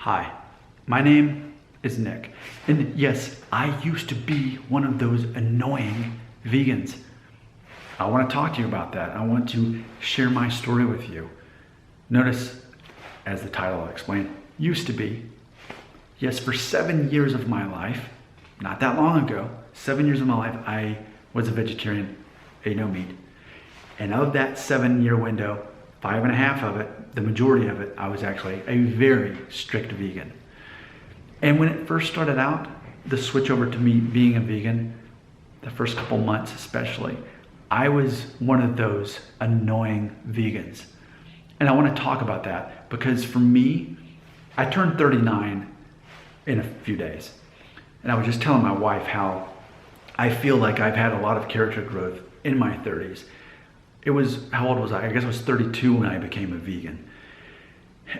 Hi, my name is Nick, and yes, I used to be one of those annoying vegans. I want to talk to you about that. I want to share my story with you. Notice, as the title will explain, used to be. Yes, for 7 years of my life, not that long ago, 7 years of my life, I was a vegetarian, ate no meat. And of that 7 year window, 5.5 of it, the majority of it, I was actually a very strict vegan. And when it first started out, the switch over to me being a vegan, the first couple months especially, I was one of those annoying vegans. And I want to talk about that because for me, I turned 39 in a few days. And I was just telling my wife how I feel like I've had a lot of character growth in my 30s. It was, how old was I? I guess I was 32 when I became a vegan.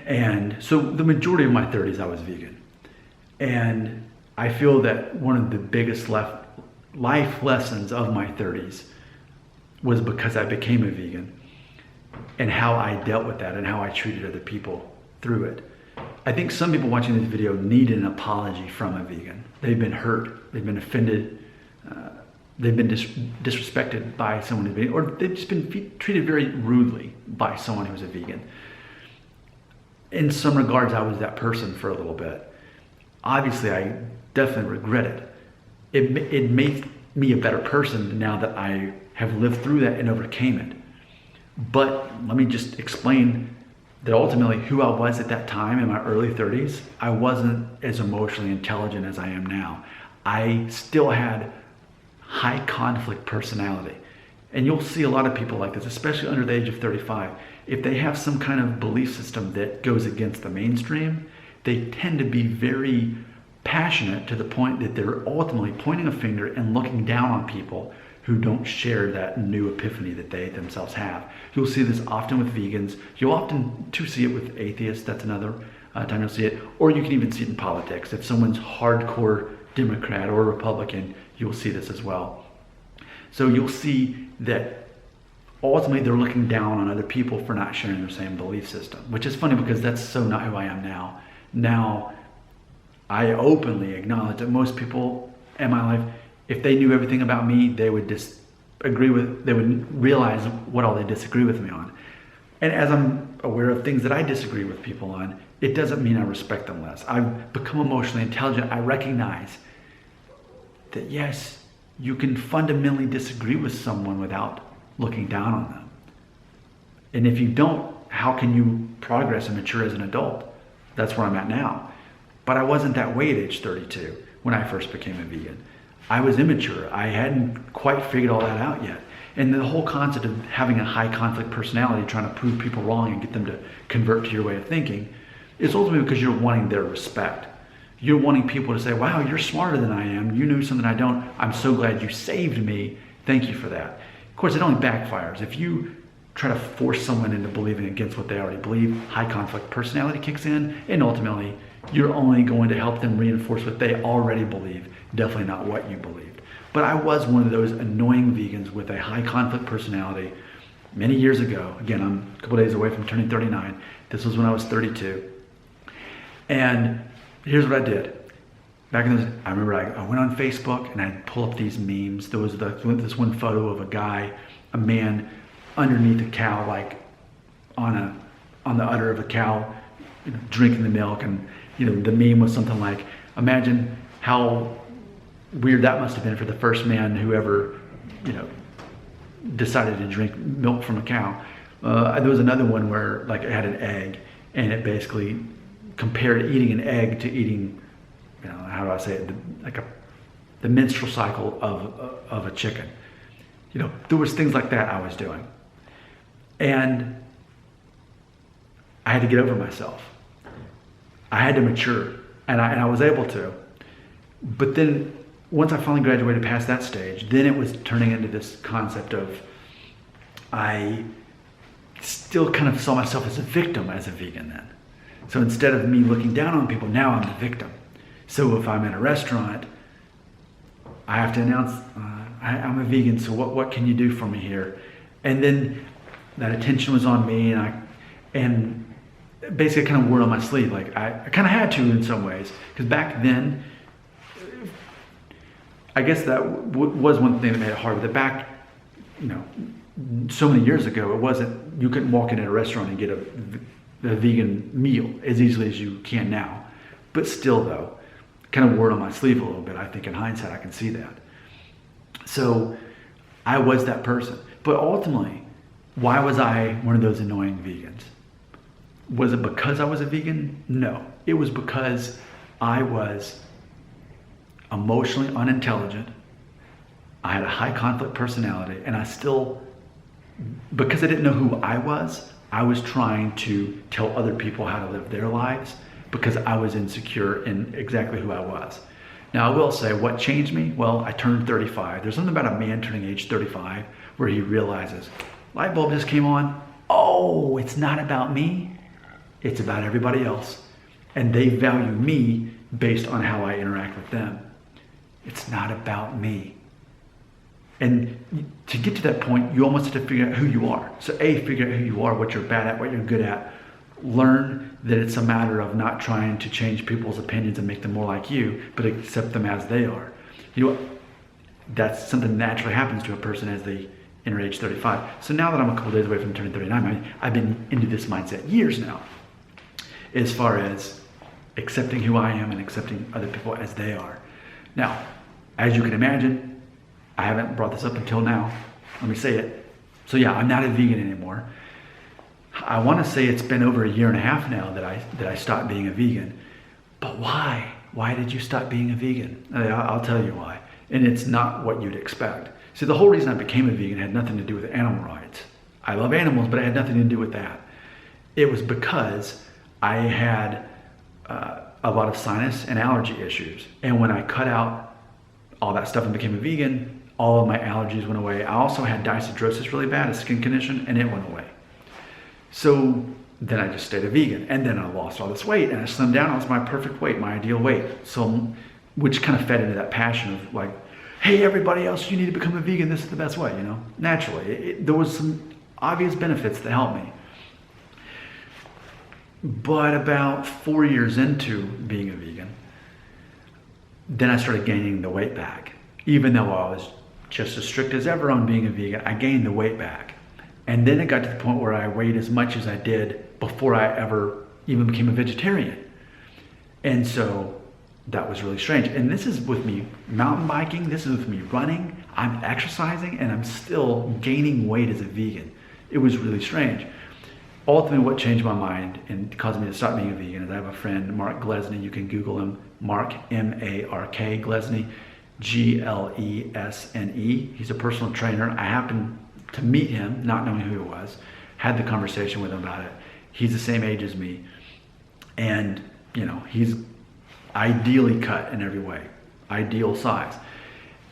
And so the majority of my 30s I was vegan. And I feel that one of the biggest life lessons of my 30s was because I became a vegan and how I dealt with that and how I treated other people through it. I think some people watching this video need an apology from a vegan. They've been hurt, they've been offended, they've been disrespected by someone who's vegan, or they've just been treated very rudely by someone who's a vegan. In some regards, I was that person for a little bit. Obviously, I definitely regret it. It made me a better person now that I have lived through that and overcame it. But let me just explain that ultimately who I was at that time in my early 30s, I wasn't as emotionally intelligent as I am now. I still had high conflict personality. And you'll see a lot of people like this, especially under the age of 35. If they have some kind of belief system that goes against the mainstream, they tend to be very passionate to the point that they're ultimately pointing a finger and looking down on people who don't share that new epiphany that they themselves have. You'll see this often with vegans. You'll often too see it with atheists. That's another time you'll see it. Or you can even see it in politics. If someone's hardcore Democrat or Republican, you'll see this as well. So you'll see that ultimately they're looking down on other people for not sharing their same belief system, which is funny because that's so not who I am now. Now, I openly acknowledge that most people in my life, if they knew everything about me, they would they would realize what all they disagree with me on. And as I'm aware of things that I disagree with people on, it doesn't mean I respect them less. I've become emotionally intelligent. I recognize that yes, you can fundamentally disagree with someone without looking down on them. And if you don't, how can you progress and mature as an adult? That's where I'm at now. But I wasn't that way at age 32 when I first became a vegan. I was immature. I hadn't quite figured all that out yet. And the whole concept of having a high conflict personality, trying to prove people wrong and get them to convert to your way of thinking, is ultimately because you're wanting their respect. You're wanting people to say, wow, you're smarter than I am. You knew something I don't. I'm so glad you saved me. Thank you for that. Of course, it only backfires. If you try to force someone into believing against what they already believe, high conflict personality kicks in, and ultimately, you're only going to help them reinforce what they already believe, definitely not what you believed. But I was one of those annoying vegans with a high conflict personality many years ago. Again, I'm a couple days away from turning 39. This was when I was 32. And here's what I did. Back in those, I remember I went on Facebook and I'd pull up these memes. There was this one photo of a man underneath a cow, like on the udder of a cow, drinking the milk. And the meme was something like, imagine how weird that must have been for the first man who ever, decided to drink milk from a cow. There was another one where like it had an egg, and it basically compared eating an egg to eating, how do I say it, the menstrual cycle of a chicken. There was things like that I was doing, and I had to get over myself. I had to mature, and I was able to. But then once I finally graduated past that stage, then it was turning into this concept of I still kind of saw myself as a victim as a vegan then. So instead of me looking down on people, now I'm the victim. So if I'm in a restaurant, I have to announce, I'm a vegan, so what can you do for me here? And then that attention was on me, and basically kind of wore on my sleeve. Like I kind of had to in some ways, because back then, I guess that was one thing that made it hard. But back, so many years ago, it wasn't, you couldn't walk into a restaurant and get a vegan meal as easily as you can now. But still though, kind of wore on my sleeve a little bit. I think in hindsight, I can see that. So I was that person. But ultimately, why was I one of those annoying vegans? Was it because I was a vegan? No. It was because I was emotionally unintelligent. I had a high conflict personality, and because I didn't know who I was trying to tell other people how to live their lives because I was insecure in exactly who I was. Now, I will say, what changed me? Well, I turned 35. There's something about a man turning age 35 where he realizes, light bulb just came on. Oh, it's not about me. It's about everybody else. And they value me based on how I interact with them. It's not about me. And to get to that point, you almost have to figure out who you are. So figure out who you are, what you're bad at, what you're good at. Learn that it's a matter of not trying to change people's opinions and make them more like you, but accept them as they are. That's something that naturally happens to a person as they enter age 35. So now that I'm a couple days away from turning 39, I've been into this mindset years now, as far as accepting who I am and accepting other people as they are. Now, as you can imagine, I haven't brought this up until now. Let me say it. So yeah, I'm not a vegan anymore. I want to say it's been over 1.5 years now that I stopped being a vegan. But why? Why did you stop being a vegan? I'll tell you why. And it's not what you'd expect. See, the whole reason I became a vegan had nothing to do with animal rights. I love animals, but it had nothing to do with that. It was because I had a lot of sinus and allergy issues. And when I cut out all that stuff and became a vegan, all of my allergies went away. I also had dyshidrosis really bad, a skin condition, and it went away. So then I just stayed a vegan, and then I lost all this weight and I slimmed down. It was my perfect weight, my ideal weight. So, which kind of fed into that passion of like, hey, everybody else, you need to become a vegan. This is the best way, naturally. There was some obvious benefits that helped me. But about 4 years into being a vegan, then I started gaining the weight back. Even though I was just as strict as ever on being a vegan, I gained the weight back. And then it got to the point where I weighed as much as I did before I ever even became a vegetarian. And so that was really strange. And this is with me mountain biking, this is with me running, I'm exercising, and I'm still gaining weight as a vegan. It was really strange. Ultimately, what changed my mind and caused me to stop being a vegan is I have a friend, Mark Glesney. You can Google him, Mark, M-A-R-K, Glesney, G-L-E-S-N-E. He's a personal trainer. I happened to meet him, not knowing who he was, had the conversation with him about it. He's the same age as me. And, he's ideally cut in every way, ideal size.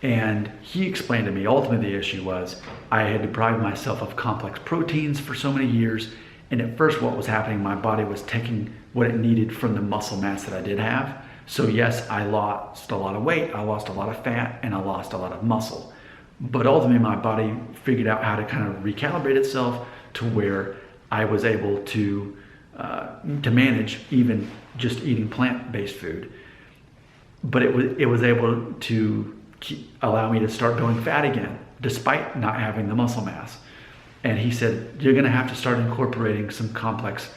And he explained to me, ultimately the issue was I had deprived myself of complex proteins for so many years. And at first what was happening, my body was taking what it needed from the muscle mass that I did have. So yes, I lost a lot of weight, I lost a lot of fat, and I lost a lot of muscle. But ultimately my body figured out how to kind of recalibrate itself to where I was able to manage even just eating plant-based food. But it was able to allow me to start going fat again, despite not having the muscle mass. And he said, you're gonna have to start incorporating some complex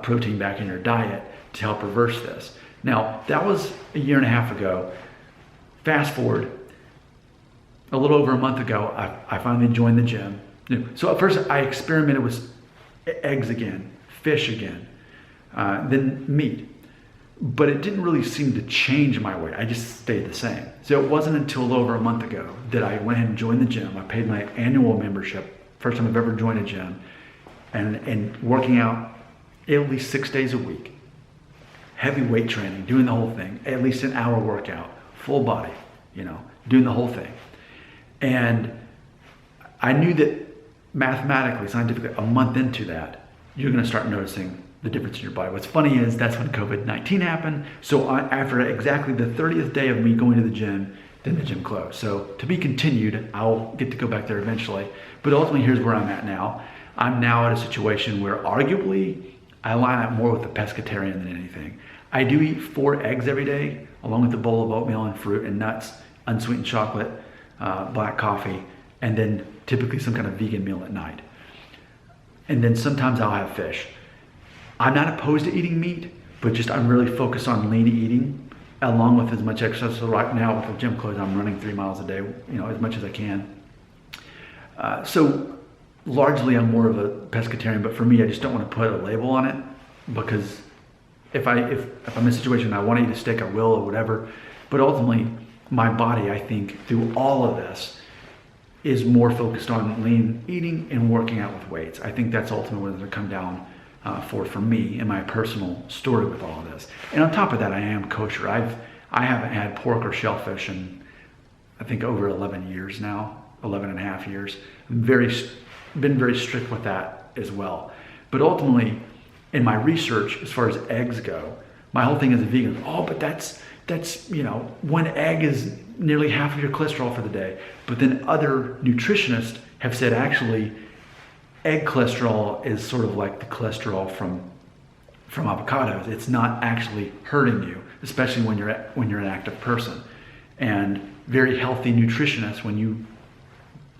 protein back in your diet to help reverse this. Now, that was 1.5 years ago. Fast forward, a little over a month ago, I finally joined the gym. So at first I experimented with eggs again, fish again, then meat. But it didn't really seem to change my weight. I just stayed the same. So it wasn't until a little over a month ago that I went ahead and joined the gym. I paid my annual membership, first time I've ever joined a gym, and working out at least 6 days a week. Heavy weight training, doing the whole thing, at least an hour workout, full body, doing the whole thing. And I knew that mathematically, scientifically, a month into that, you're gonna start noticing the difference in your body. What's funny is that's when COVID-19 happened. So after exactly the 30th day of me going to the gym, then the gym closed. So to be continued, I'll get to go back there eventually. But ultimately, here's where I'm at now. I'm now at a situation where arguably I line up more with the pescatarian than anything. I do eat 4 eggs every day, along with a bowl of oatmeal and fruit and nuts, unsweetened chocolate, black coffee, and then typically some kind of vegan meal at night. And then sometimes I'll have fish. I'm not opposed to eating meat, but just I'm really focused on lean eating, along with as much exercise. So right now with the gym clothes, I'm running 3 miles a day, as much as I can. So largely I'm more of a pescatarian, but for me, I just don't want to put a label on it, because if I'm in a situation and I want to eat a steak, I will, or whatever. But ultimately, my body, I think, through all of this, is more focused on lean eating and working out with weights. I think that's ultimately what it's going to come down for me and my personal story with all of this. And on top of that, I am kosher. I haven't had pork or shellfish in, I think, over 11 years now, 11 and a half years. I'm been very strict with that as well. But ultimately, in my research, as far as eggs go, my whole thing as a vegan, but that's one egg is nearly half of your cholesterol for the day. But then other nutritionists have said actually egg cholesterol is sort of like the cholesterol from avocados. It's not actually hurting you, especially when you're an active person. And very healthy nutritionists, when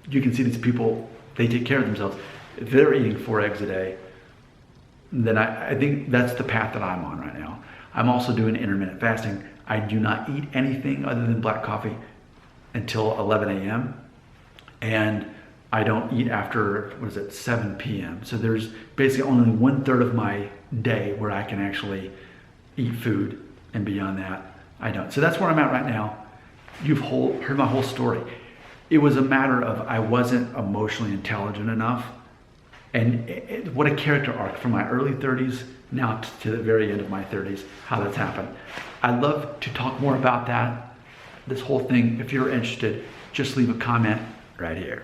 you can see these people, they take care of themselves. If they're eating 4 eggs a day, then I think that's the path that I'm on right now. I'm also doing intermittent fasting. I do not eat anything other than black coffee until 11 a.m. And I don't eat after, 7 p.m. So there's basically only 1/3 of my day where I can actually eat food, and beyond that, I don't. So that's where I'm at right now. You've heard my whole story. It was a matter of I wasn't emotionally intelligent enough. And what a character arc from my early 30s now to the very end of my 30s, how that's happened. I'd love to talk more about that, this whole thing. If you're interested, just leave a comment right here.